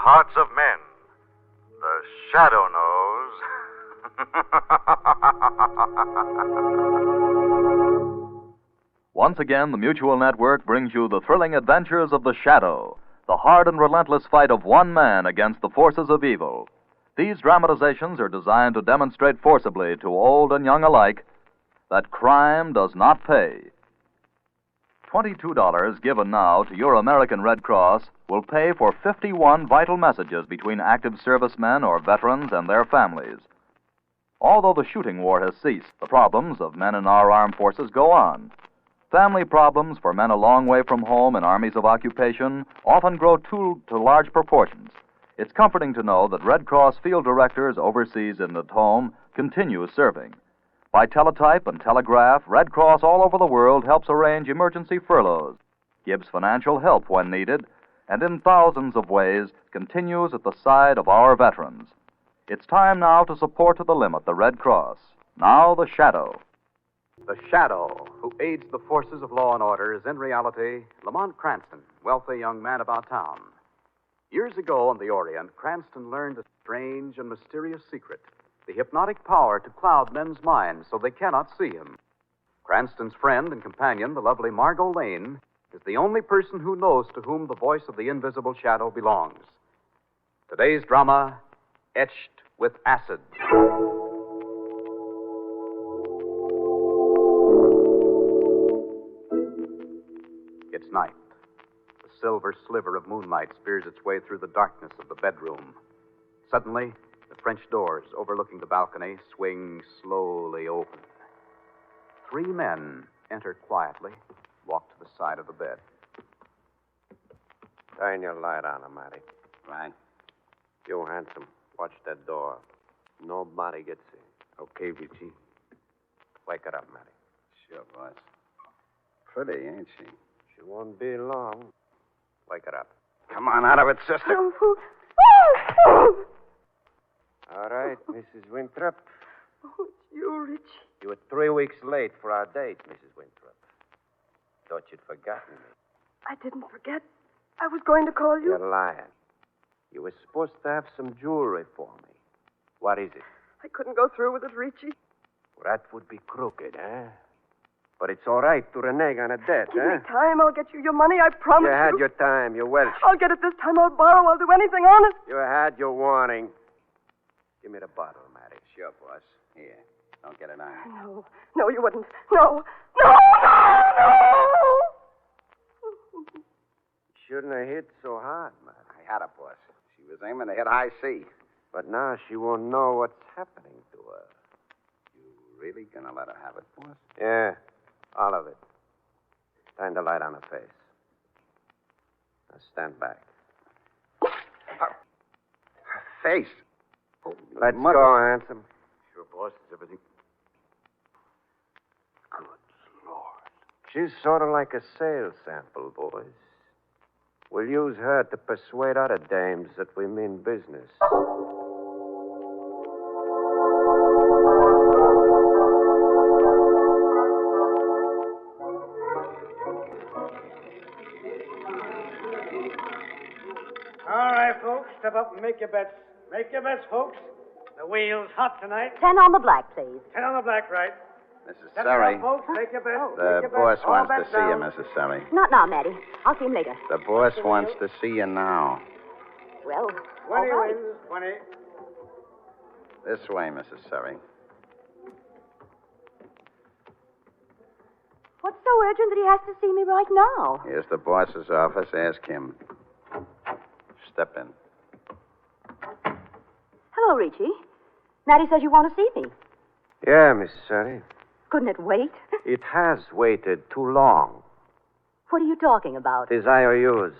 hearts of men. The shadow knows. Once again, the Mutual Network brings you the thrilling adventures of the Shadow, the hard and relentless fight of one man against the forces of evil. These dramatizations are designed to demonstrate forcibly to old and young alike that crime does not pay. $22 given now to your American Red Cross will pay for 51 vital messages between active servicemen or veterans and their families. Although the shooting war has ceased, the problems of men in our armed forces go on. Family problems for men a long way from home in armies of occupation often grow to large proportions. It's comforting to know that Red Cross field directors overseas and at home continue serving. By teletype and telegraph, Red Cross all over the world helps arrange emergency furloughs, gives financial help when needed, and in thousands of ways continues at the side of our veterans. It's time now to support to the limit the Red Cross. Now the Shadow. The Shadow, who aids the forces of law and order, is in reality Lamont Cranston, wealthy young man about town. Years ago in the Orient, Cranston learned a strange and mysterious secret, the hypnotic power to cloud men's minds so they cannot see him. Cranston's friend and companion, the lovely Margot Lane, is the only person who knows to whom the voice of the invisible shadow belongs. Today's drama, Etched with Acid. It's night. The silver sliver of moonlight spears its way through the darkness of the bedroom. Suddenly, the French doors overlooking the balcony swing slowly open. 3 men enter quietly, walk to the side of the bed. Turn your light on, Matty. Right. You, handsome, watch that door. Nobody gets in. Okay, Richie. Wake her up, Matty. Sure, boss. Pretty, ain't she? She won't be long. Wake her up. Come on out of it, sister. All right, Mrs. Winthrop. Oh, it's you, Richie. You were 3 weeks late for our date, Mrs. Winthrop. Thought you'd forgotten me. I didn't forget. I was going to call you. You're lying. You were supposed to have some jewelry for me. What is it? I couldn't go through with it, Richie. That would be crooked, eh? But it's all right to renege on a debt, Give me time. I'll get you your money. I promise You you. had your time. You're Welsh. I'll get it this time. I'll borrow. I'll do anything honest. You had your warning. Give me the bottle, Matty. Sure, boss. Here. Don't get it on. No. No, you wouldn't. No. No, no, no! Shouldn't have hit so hard, Matty. I had her, boss. She was aiming to hit high C. But now she won't know what's happening to her. You really gonna let her have it, boss? Yeah, all of it. Shine the light on her face. Now stand back. Her face. Oh, Let's mother. go, handsome. Sure, boss. Is everything... Good Lord. She's sort of like a sales sample, boys. We'll use her to persuade other dames that we mean business. All right, folks, step up and make your bets. Make your bets, folks. The wheel's hot tonight. 10 on the black, please. 10 on the black, right? Mrs. Step Surrey. up, folks. Make your bets. The Make your boss bets. All wants to bets see you, down. Mrs. Surrey. Not now, Maddie. I'll see him later. The boss wants to see you now. Well, 20 all right. wins, 20. This way, Mrs. Surrey. What's so urgent that he has to see me right now? Here's the boss's office. Ask him. Step in. Hello, Richie. Maddie says you want to see me. Yeah, Miss Surrey. Couldn't it wait? It has waited too long. What are you talking about? These IOUs.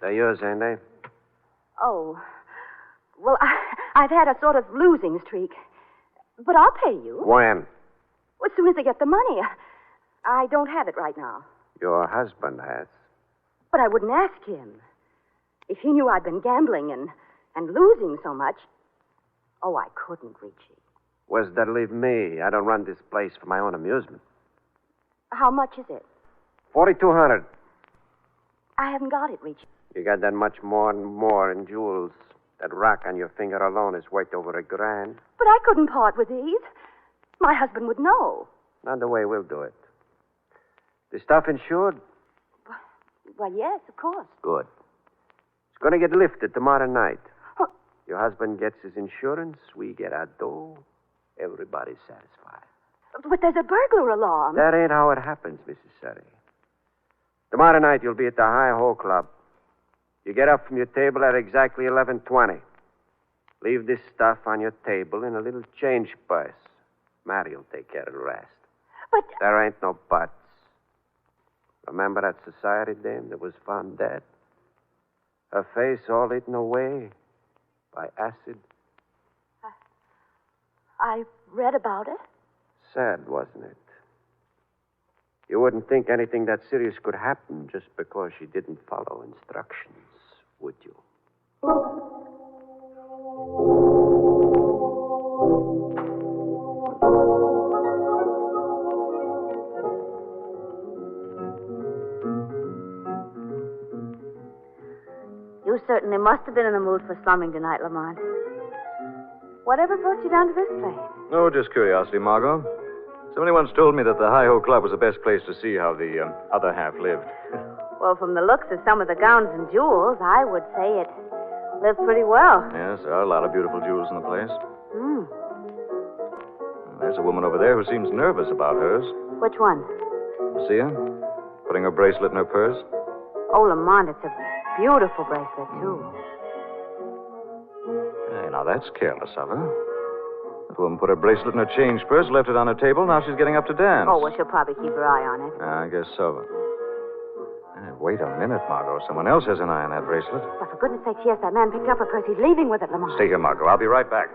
They're yours, ain't they? Oh. Well, I've had a sort of losing streak. But I'll pay you. When? As soon as I get the money. I don't have it right now. Your husband has. But I wouldn't ask him. If he knew I'd been gambling and losing so much. Oh, I couldn't, Richie. Where's that leave me? I don't run this place for my own amusement. How much is it? 4,200. I haven't got it, Richie. You got that much more and more in jewels. That rock on your finger alone is worth over $1,000. But I couldn't part with these. My husband would know. Not the way we'll do it. The stuff insured? Why, yes, of course. Good. It's going to get lifted tomorrow night. Oh. Your husband gets his insurance. We get our dough. Everybody's satisfied. But there's a burglar alarm. That ain't how it happens, Mrs. Surrey. Tomorrow night you'll be at the High Hole Club. You get up from your table at exactly 11:20. Leave this stuff on your table in a little change purse. Mary'll take care of the rest. But... There ain't no buts. Remember that society dame that was found dead? Her face all eaten away by acid. I read about it. Sad, wasn't it? You wouldn't think anything that serious could happen just because she didn't follow instructions, would you? You certainly must have been in the mood for slumming tonight, Lamont. Whatever brought you down to this place? No, just curiosity, Margot. Somebody once told me that the Hi-Ho Club was the best place to see how the other half lived. Well, from the looks of some of the gowns and jewels, I would say it lived pretty well. Yes, there are a lot of beautiful jewels in the place. Hmm. There's a woman over there who seems nervous about hers. Which one? See her? Putting her bracelet in her purse. Oh, Lamont, it's a beautiful bracelet, too. Hey, now that's careless of her. That woman put her bracelet in her change purse, left it on her table. Now she's getting up to dance. Oh, well, she'll probably keep her eye on it. I guess so. Hey, wait a minute, Margot. Someone else has an eye on that bracelet. But for goodness sake, yes, that man picked up her purse. He's leaving with it, Lamont. Stay here, Margot. I'll be right back.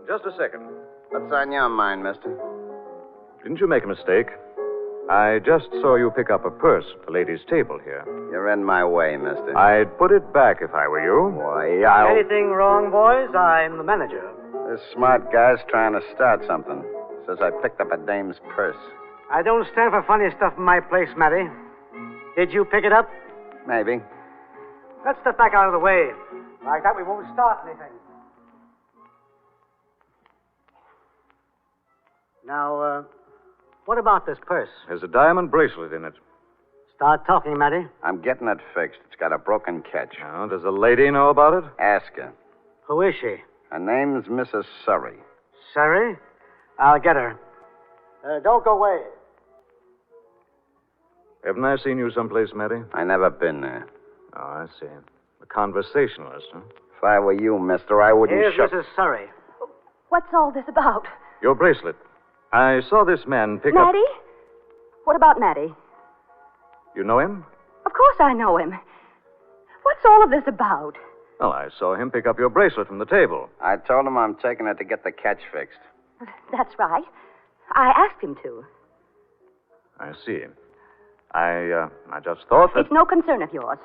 Just a second. What's on your mind, mister? Didn't you make a mistake? I just saw you pick up a purse at the lady's table here. You're in my way, mister. I'd put it back if I were you. Why, I'll... Anything wrong, boys? I'm the manager. This smart guy's trying to start something. Says I picked up a dame's purse. I don't stand for funny stuff in my place, Matty. Did you pick it up? Maybe. Let's step back out of the way. Like that, we won't start anything. Now, what about this purse? There's a diamond bracelet in it. Start talking, Matty. I'm getting it fixed. It's got a broken catch. Now, does the lady know about it? Ask her. Who is she? Her name's Mrs. Surrey. Surrey? I'll get her. Don't go away. Haven't I seen you someplace, Matty? I never been there. Oh, I see. A conversationalist, huh? If I were you, mister, I wouldn't Here's shut... Mrs. Surrey. What's all this about? Your bracelet. I saw this man pick up... Matty? What about Matty? You know him? Of course I know him. What's all of this about? Well, I saw him pick up your bracelet from the table. I told him I'm taking it to get the catch fixed. That's right. I asked him to. I see. I just thought that... It's no concern of yours.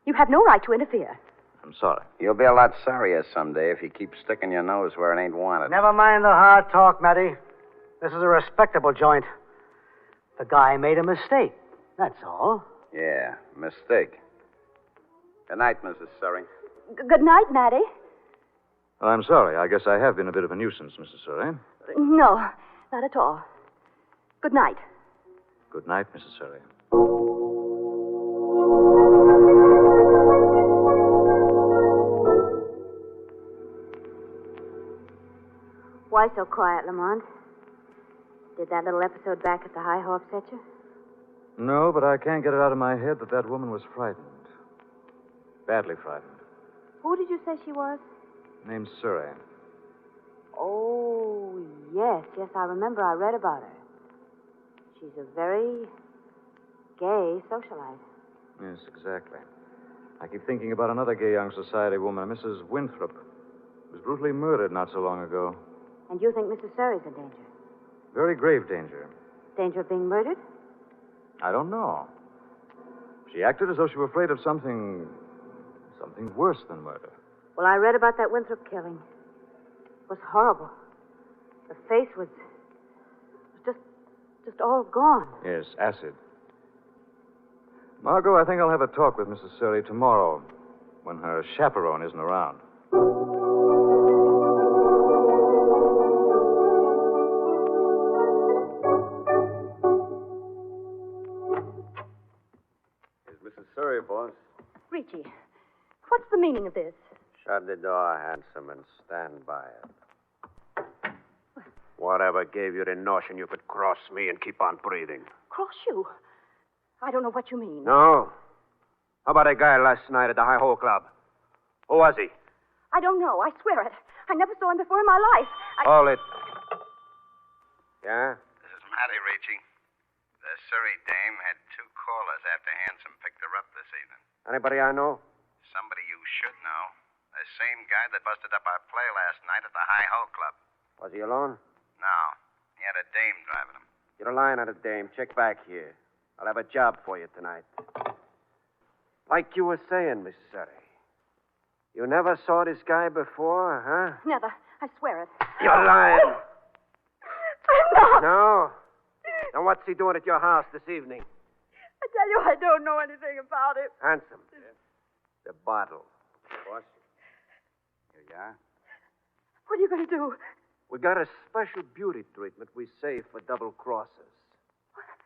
You have no right to interfere. I'm sorry. You'll be a lot sorrier someday if you keep sticking your nose where it ain't wanted. Never mind the hard talk, Matty. This is a respectable joint. The guy made a mistake. That's all. Yeah, mistake. Good night, Mrs. Surrey. Good night, Matty. Well, I'm sorry. I guess I have been a bit of a nuisance, Mrs. Surrey. No, not at all. Good night. Good night, Mrs. Surrey. Why so quiet, Lamont? Did that little episode back at the High Ho upset you? No, but I can't get it out of my head that woman was frightened. Badly frightened. Who did you say she was? Name's Surrey. Oh, yes, I remember. I read about her. She's a very gay socialite. Yes, exactly. I keep thinking about another gay young society woman, Mrs. Winthrop, who was brutally murdered not so long ago. And you think Mrs. Surrey's in danger? Very grave danger. Danger of being murdered? I don't know. She acted as though she were afraid of something worse than murder. Well, I read about that Winthrop killing. It was horrible. The face was just all gone. Yes, acid. Margot, I think I'll have a talk with Mrs. Surrey tomorrow when her chaperone isn't around. Here's Mrs. Surrey, boss. Richie, what's the meaning of this? Shut the door, handsome, and stand by it. Whatever gave you the notion you could cross me and keep on breathing? Cross you? I don't know what you mean. No. How about a guy last night at the High Hole Club? Who was he? I don't know. I swear it. I never saw him before in my life. Hold it. Yeah? This is Mattie, Richie. The Surrey dame had 2 callers after Handsome picked her up this evening. Anybody I know? Somebody you should know. The same guy that busted up our play last night at the High Hole Club. Was he alone? No. He had a dame driving him. You're lying on a dame. Check back here. I'll have a job for you tonight. Like you were saying, Miss Surrey. You never saw this guy before, huh? Never. I swear it. You're lying. I'm not. No? Then what's he doing at your house this evening? I tell you, I don't know anything about it. Handsome. The bottle. Boss? Here you are. What are you going to do? We got a special beauty treatment we save for double crossers.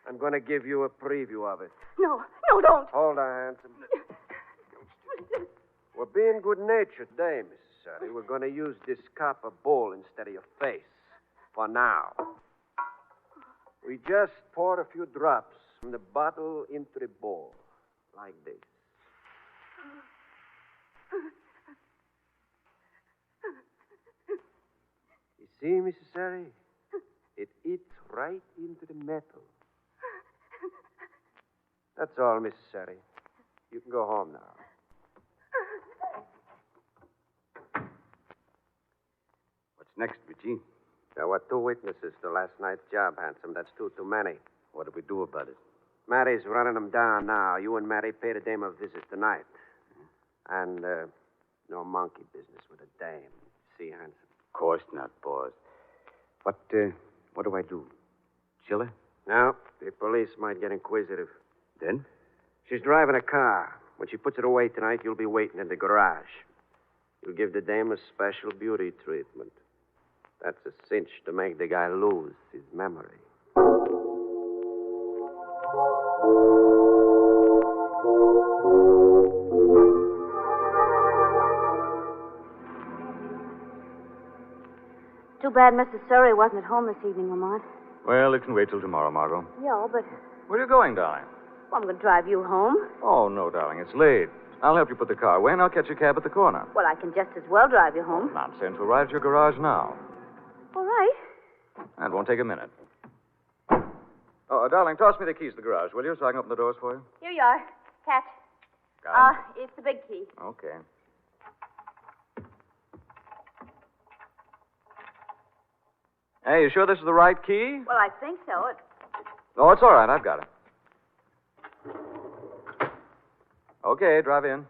I'm going to give you a preview of it. No, don't. Hold on, handsome. We're being good-natured today, Mrs. Surrey. We're going to use this copper bowl instead of your face. For now. We just pour a few drops from the bottle into the bowl. Like this. You see, Mrs. Surrey? It eats right into the metal. That's all, Mrs. Surrey. You can go home now. What's next, Richie? There were 2 witnesses to last night's job, Handsome. That's 2 too many. What do we do about it? Mattie's running them down now. You and Mattie pay the dame a visit tonight. And, no monkey business with a dame. See, Handsome? Of course not, boss. What do I do? Chill her? No, the police might get inquisitive. Then? She's driving a car. When she puts it away tonight, you'll be waiting in the garage. You'll give the dame a special beauty treatment. That's a cinch to make the guy lose his memory. Too bad Mrs. Surrey wasn't at home this evening, Lamont. Well, it can wait till tomorrow, Margot. Yeah, but Where are you going, darling? well, I'm going to drive you home. Oh, no, darling. It's late. I'll help you put the car away, and I'll catch a cab at the corner. Well, I can just as well drive you home. Nonsense. We'll ride at your garage now. All right. That won't take a minute. Oh, darling, toss me the keys to the garage, will you, so I can open the doors for you? Here you are. Catch. Got 'em? It's the big key. Okay. Hey, you sure this is the right key? Well, I think so. Oh, it's all right. I've got it. Okay, drive in.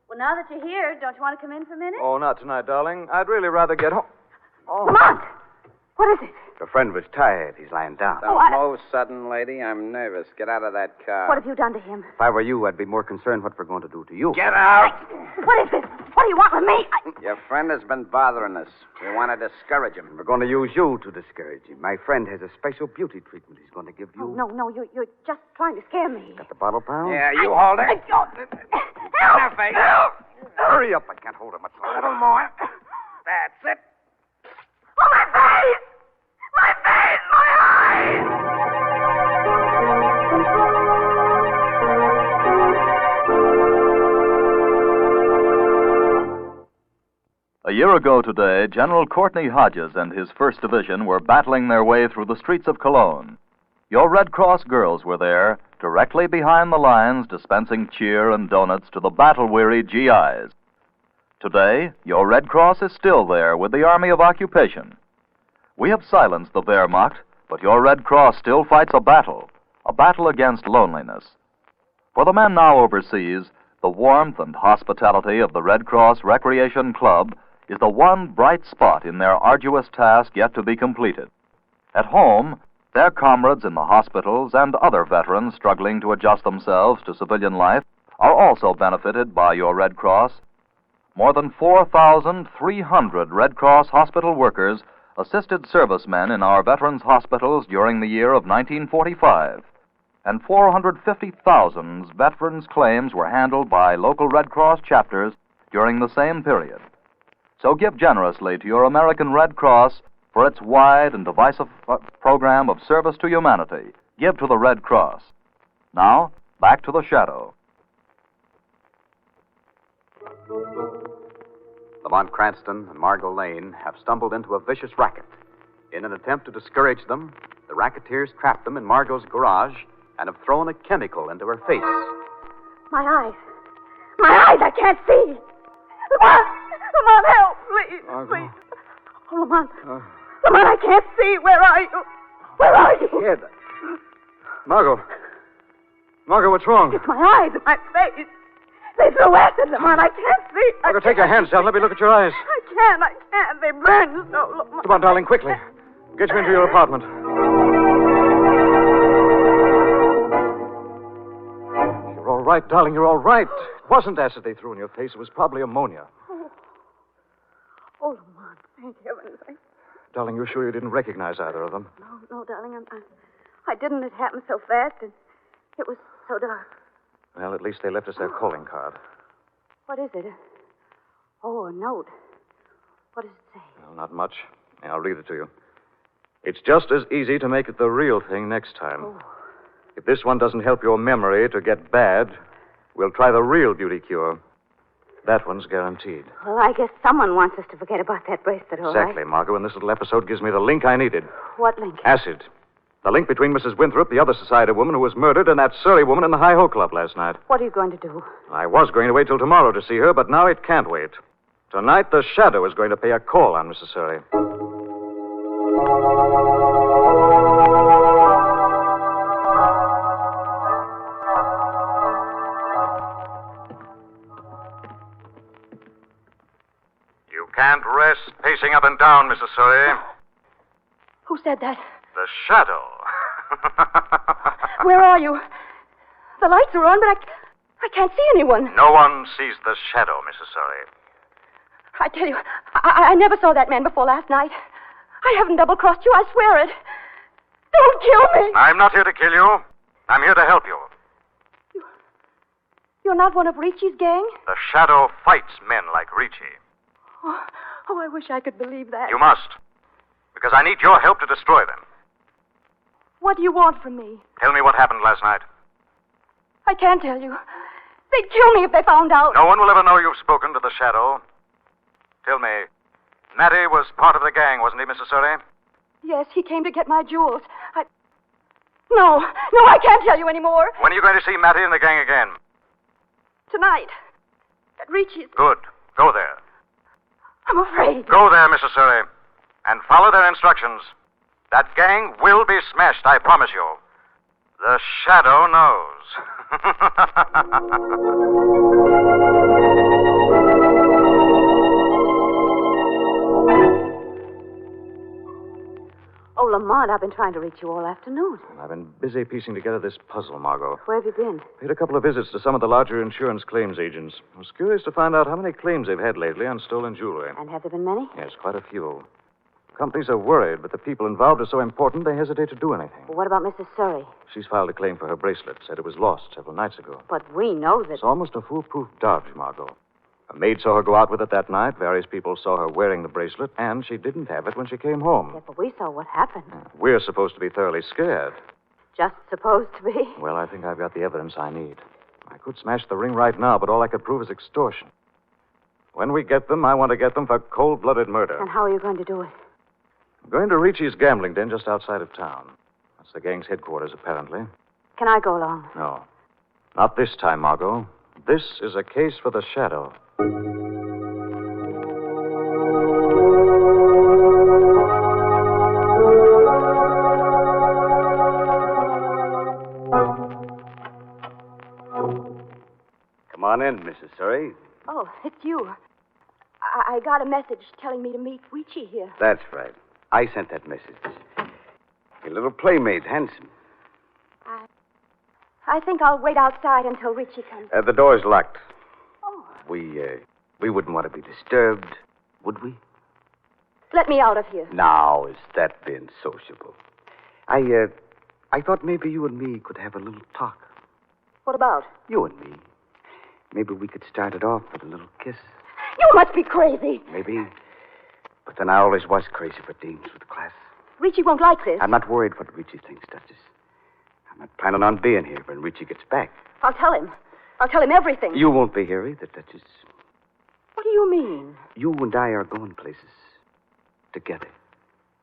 Well, now that you're here, don't you want to come in for a minute? Oh, not tonight, darling. I'd really rather get home. Oh. Lamont! What is it? Your friend was tired. He's lying down. Don't move, sudden lady. I'm nervous. Get out of that car. What have you done to him? If I were you, I'd be more concerned what we're going to do to you. Get out! What is this? What do you want with me? Your friend has been bothering us. We want to discourage him. We're going to use you to discourage him. My friend has a special beauty treatment he's going to give you. Oh, no, you're just trying to scare me. Got the bottle, pal? Yeah, you hold it. Help! Help! Hurry up. I can't hold it much longer. A little more. That's it. Oh, my face! My face! My eyes! A year ago today, General Courtney Hodges and his 1st Division were battling their way through the streets of Cologne. Your Red Cross girls were there, directly behind the lines, dispensing cheer and donuts to the battle-weary GIs. Today, your Red Cross is still there with the Army of Occupation. We have silenced the Wehrmacht, but your Red Cross still fights a battle against loneliness. For the men now overseas, the warmth and hospitality of the Red Cross Recreation Club is the one bright spot in their arduous task yet to be completed. At home, Their comrades in the hospitals and other veterans struggling to adjust themselves to civilian life are also benefited by your Red Cross. More than 4,300 Red Cross hospital workers assisted servicemen in our veterans' hospitals during the year of 1945, and 450,000 veterans' claims were handled by local Red Cross chapters during the same period. So give generously to your American Red Cross for its wide and divisive program of service to humanity. Give to the Red Cross. Now, back to the Shadow. Lamont Cranston and Margot Lane have stumbled into a vicious racket. In an attempt to discourage them, the racketeers trapped them in Margot's garage and have thrown a chemical into her face. My eyes. My eyes, I can't see. Lamont! Lamont, help, please, please. Oh, Lamont. Lamont, I can't see. Where are you? Where are you? Kid. Margot. Margot, what's wrong? It's my eyes and my face. They threw acid, Lamont. I can't see. Margot, take your hands down. Let me look at your eyes. I can't. They burn so, Lamont. Come on, darling, quickly. Get you into your apartment. You're all right, darling. You're all right. It wasn't acid they threw in your face. It was probably ammonia. Oh, Lamont. Thank heavens. Darling, you're sure you didn't recognize either of them? No, darling. I didn't. It happened so fast, and it was so dark. Well, at least they left us their calling card. What is it? Oh, a note. What does it say? Well, not much. I'll read it to you. It's just as easy to make it the real thing next time. Oh. If this one doesn't help your memory to get bad, we'll try the real beauty cure. That one's guaranteed. Well, I guess someone wants us to forget about that bracelet, all right? Exactly, Margot, and this little episode gives me the link I needed. What link? Acid. The link between Mrs. Winthrop, the other society woman who was murdered, and that Surrey woman in the Hi-Ho Club last night. What are you going to do? I was going to wait till tomorrow to see her, but now it can't wait. Tonight, the Shadow is going to pay a call on Mrs. Surrey. You can't rest pacing up and down, Mrs. Surrey. Who said that? The Shadow. Where are you? The lights are on, but I can't see anyone. No one sees the Shadow, Mrs. Surrey. I tell you, I never saw that man before last night. I haven't double-crossed you, I swear it. Don't kill me. I'm not here to kill you. I'm here to help you. You're not one of Ricci's gang? The Shadow fights men like Ricci. Oh, I wish I could believe that. You must. Because I need your help to destroy them. What do you want from me? Tell me what happened last night. I can't tell you. They'd kill me if they found out. No one will ever know you've spoken to the Shadow. Tell me, Matty was part of the gang, wasn't he, Mrs. Surrey? Yes, he came to get my jewels. No, I can't tell you anymore. When are you going to see Matty and the gang again? Tonight. At Ricci's. Good. Go there. I'm afraid. Go there, Mrs. Surrey, and follow their instructions. That gang will be smashed, I promise you. The Shadow knows. Oh, Lamont, I've been trying to reach you all afternoon. I've been busy piecing together this puzzle, Margot. Where have you been? Paid a couple of visits to some of the larger insurance claims agents. I was curious to find out how many claims they've had lately on stolen jewelry. And have there been many? Yes, quite a few. Companies are worried, but the people involved are so important they hesitate to do anything. Well, what about Mrs. Surrey? She's filed a claim for her bracelet, said it was lost several nights ago. But we know that... It's almost a foolproof dodge, Margot. A maid saw her go out with it that night. Various people saw her wearing the bracelet, and she didn't have it when she came home. Yeah, but we saw what happened. We're supposed to be thoroughly scared. Just supposed to be. Well, I think I've got the evidence I need. I could smash the ring right now, but all I could prove is extortion. When we get them, I want to get them for cold-blooded murder. And how are you going to do it? I'm going to Ricci's gambling den just outside of town. That's the gang's headquarters, apparently. Can I go along? No. Not this time, Margot. This is a case for the Shadow. Come on in, Mrs. Surrey. Oh, it's you. I got a message telling me to meet Ricci here. That's right. I sent that message. Your little playmate, Handsome. I think I'll wait outside until Richie comes. The door's locked. Oh. We wouldn't want to be disturbed, would we? Let me out of here. Now, is that being sociable? I thought maybe you and me could have a little talk. What about? You and me. Maybe we could start it off with a little kiss. You must be crazy. Maybe. But then I always was crazy for dames with class. Richie won't like this. I'm not worried what Richie thinks, Duchess. I'm not planning on being here when Richie gets back. I'll tell him. I'll tell him everything. You won't be here either, Duchess. What do you mean? You and I are going places. Together.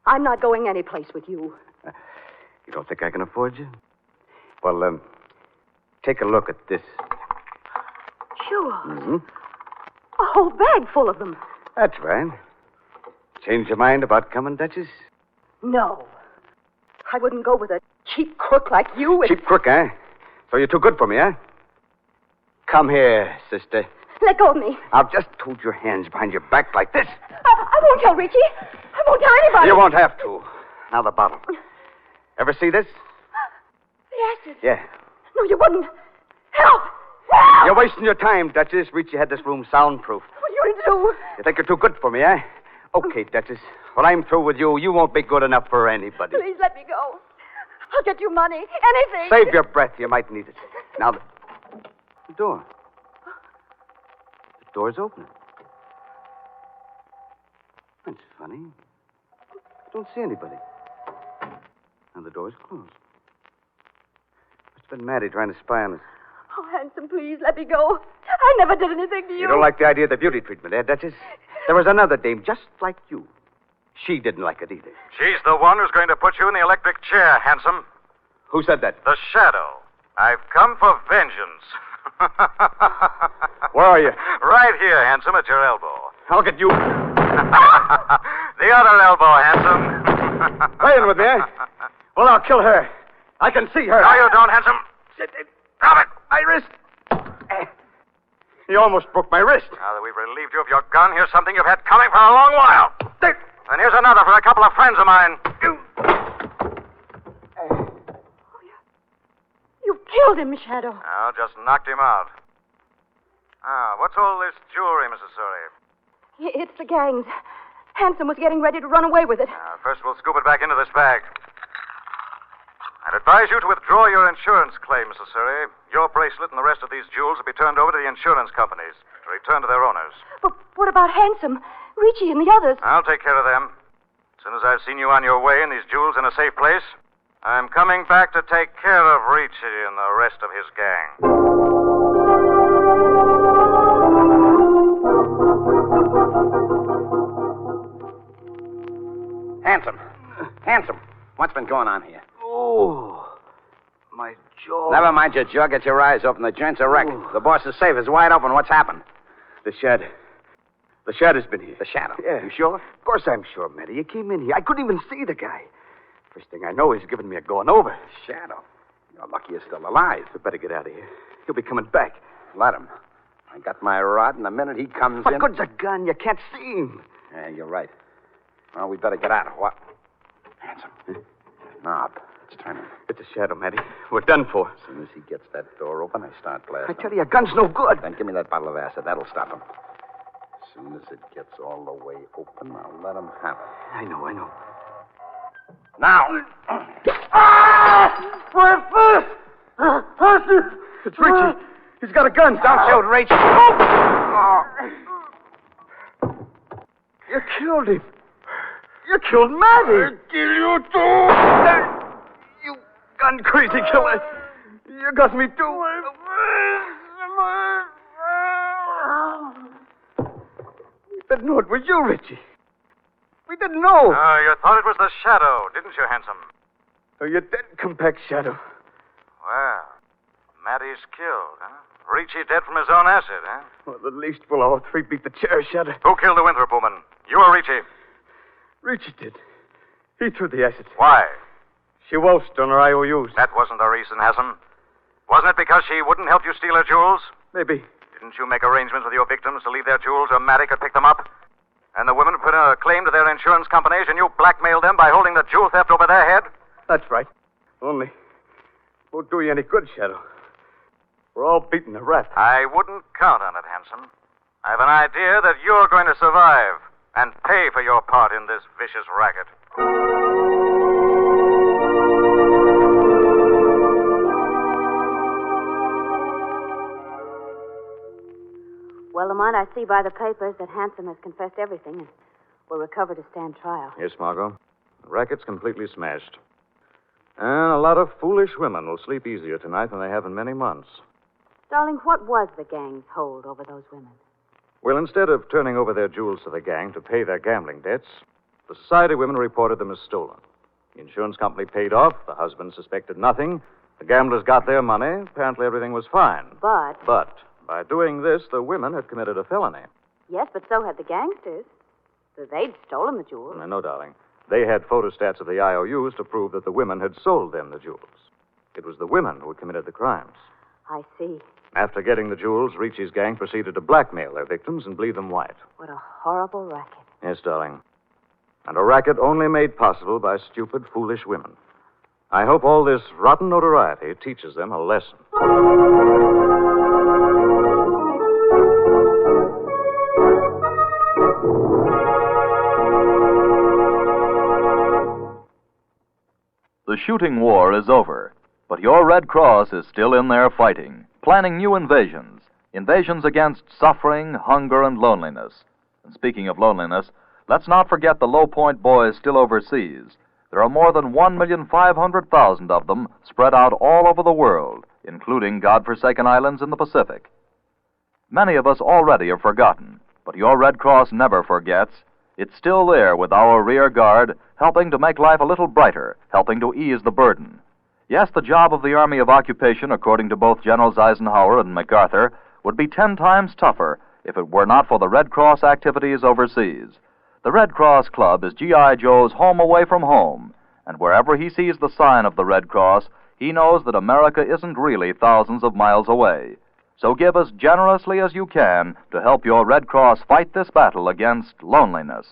I'm not going any place with you. You don't think I can afford you? Well, take a look at this. Sure. Mm-hmm. A whole bag full of them. That's right. Change your mind about coming, Duchess? No. I wouldn't go with a cheap crook like you. Cheap crook, eh? So you're too good for me, eh? Come here, sister. Let go of me. I'll just hold your hands behind your back like this. I won't tell Richie. I won't tell anybody. You won't have to. Now the bottle. Ever see this? The acid. Yeah. No, you wouldn't. Help! Help! You're wasting your time, Duchess. Richie had this room soundproof. What are you going to do? You think you're too good for me, eh? Okay, Duchess. When I'm through with you, you won't be good enough for anybody. Please let me go. I'll get you money. Anything. Save your breath. You might need it. Now, the door. The door's open. That's funny. I don't see anybody. And the door's closed. It's been Maddie trying to spy on us. Oh, Handsome, please let me go. I never did anything to you. You don't like the idea of the beauty treatment, eh, Duchess? There was another dame just like you. She didn't like it either. She's the one who's going to put you in the electric chair, Handsome. Who said that? The Shadow. I've come for vengeance. Where are you? Right here, Handsome, at your elbow. I'll get you. The other elbow, Handsome. Playing with me, eh? Well, I'll kill her. I can see her. No, you don't, Handsome. Drop it. My wrist. You almost broke my wrist. Now that we've relieved you of your gun, here's something you've had coming for a long while. And here's another for a couple of friends of mine. You killed him, Shadow. Now, just knocked him out. What's all this jewelry, Mrs. Surrey? It's the gang's. Handsome was getting ready to run away with it. First, we'll scoop it back into this bag. I'd advise you to withdraw your insurance claim, Mrs. Surrey. Your bracelet and the rest of these jewels will be turned over to the insurance companies to return to their owners. But what about Handsome, Richie, and the others? I'll take care of them. As soon as I've seen you on your way and these jewels in a safe place, I'm coming back to take care of Richie and the rest of his gang. Handsome. What's been going on here? Oh, my jaw. Never mind your jaw. Get your eyes open. The joint's a wreck. The boss's safe is wide open. What's happened? The Shadow's been here. The Shadow? Yeah. You sure? Of course I'm sure, Matty. He came in here. I couldn't even see the guy. First thing I know, he's giving me a going over. Shadow? You're lucky you're still alive. We better get out of here. He'll be coming back. Let him. I got my rod, and the minute he comes What in... good's a gun? You can't see him. Yeah, you're right. Well, we better get out. What? Handsome. Knob. It's turning. It's a Shadow, Matty. We're done for. As soon as he gets that door open, I start blasting. I tell you, a gun's no good. Then give me that bottle of acid. That'll stop him. As soon as it gets all the way open, I'll let him have it. I know. Now! My fist! It's Richie. He's got a gun. Don't shoot, Rachel. You killed him. You killed Matty. I'll kill you too. You gun-crazy killer. You got me too. We didn't know it was you, Richie. We didn't know. Oh, you thought it was the Shadow, didn't you, Handsome? So you did come back, Shadow. Well, Matty's killed, huh? Richie dead from his own acid, huh? Well, at least we'll all three beat the chair, Shadow. Who killed the Winthrop woman? You or Richie? Richie did. He threw the acid. Why? She waltzed on her IOUs. That wasn't the reason, Handsome. Wasn't it because she wouldn't help you steal her jewels? Maybe. Didn't you make arrangements with your victims to leave their jewels or Matty could pick them up? And the women put in a claim to their insurance companies and you blackmailed them by holding the jewel theft over their head? That's right. Only won't do you any good, Shadow. We're all beaten to rat. I wouldn't count on it, Hanson. I have an idea that you're going to survive and pay for your part in this vicious racket. Well, Lamont, I see by the papers that Hanson has confessed everything and will recover to stand trial. Yes, Margot. The racket's completely smashed. And a lot of foolish women will sleep easier tonight than they have in many months. Darling, what was the gang's hold over those women? Well, instead of turning over their jewels to the gang to pay their gambling debts, the society women reported them as stolen. The insurance company paid off. The husband suspected nothing. The gamblers got their money. Apparently everything was fine. But By doing this, the women had committed a felony. yes, but so had the gangsters. So they'd stolen the jewels. No, darling. They had photostats of the IOUs to prove that the women had sold them the jewels. It was the women who had committed the crimes. I see. After getting the jewels, Ricci's gang proceeded to blackmail their victims and bleed them white. What a horrible racket. Yes, darling. And a racket only made possible by stupid, foolish women. I hope all this rotten notoriety teaches them a lesson. The shooting war is over, but your Red Cross is still in there fighting, planning new invasions against suffering, hunger, and loneliness. And speaking of loneliness, let's not forget the Low Point boys still overseas. There are more than 1,500,000 of them spread out all over the world, including godforsaken islands in the Pacific. Many of us already have forgotten, but your Red Cross never forgets. It's still there with our rear guard, helping to make life a little brighter, helping to ease the burden. Yes, the job of the Army of Occupation, according to both Generals Eisenhower and MacArthur, would be 10 times tougher if it were not for the Red Cross activities overseas. The Red Cross Club is G.I. Joe's home away from home, and wherever he sees the sign of the Red Cross, he knows that America isn't really thousands of miles away. So give as generously as you can to help your Red Cross fight this battle against loneliness.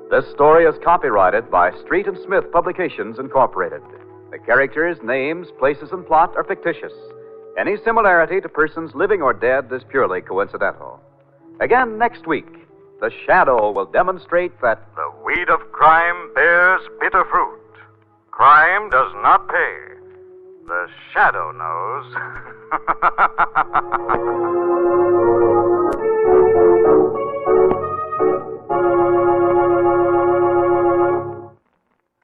This story is copyrighted by Street and Smith Publications, Incorporated. The characters, names, places, and plot are fictitious. Any similarity to persons living or dead is purely coincidental. Again next week, the Shadow will demonstrate that The weed of crime bears bitter fruit. Crime does not pay. The Shadow knows.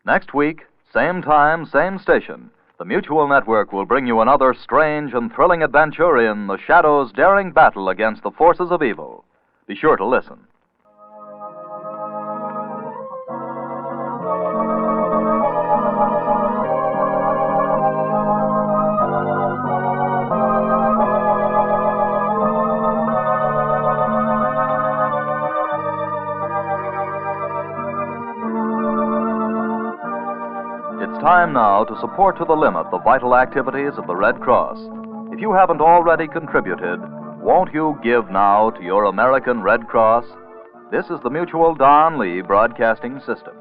Next week, same time, same station, the Mutual Network will bring you another strange and thrilling adventure in the Shadow's daring battle against the forces of evil. Be sure to listen. It's time now to support to the limit the vital activities of the Red Cross. If you haven't already contributed, won't you give now to your American Red Cross? This is the Mutual Don Lee Broadcasting System.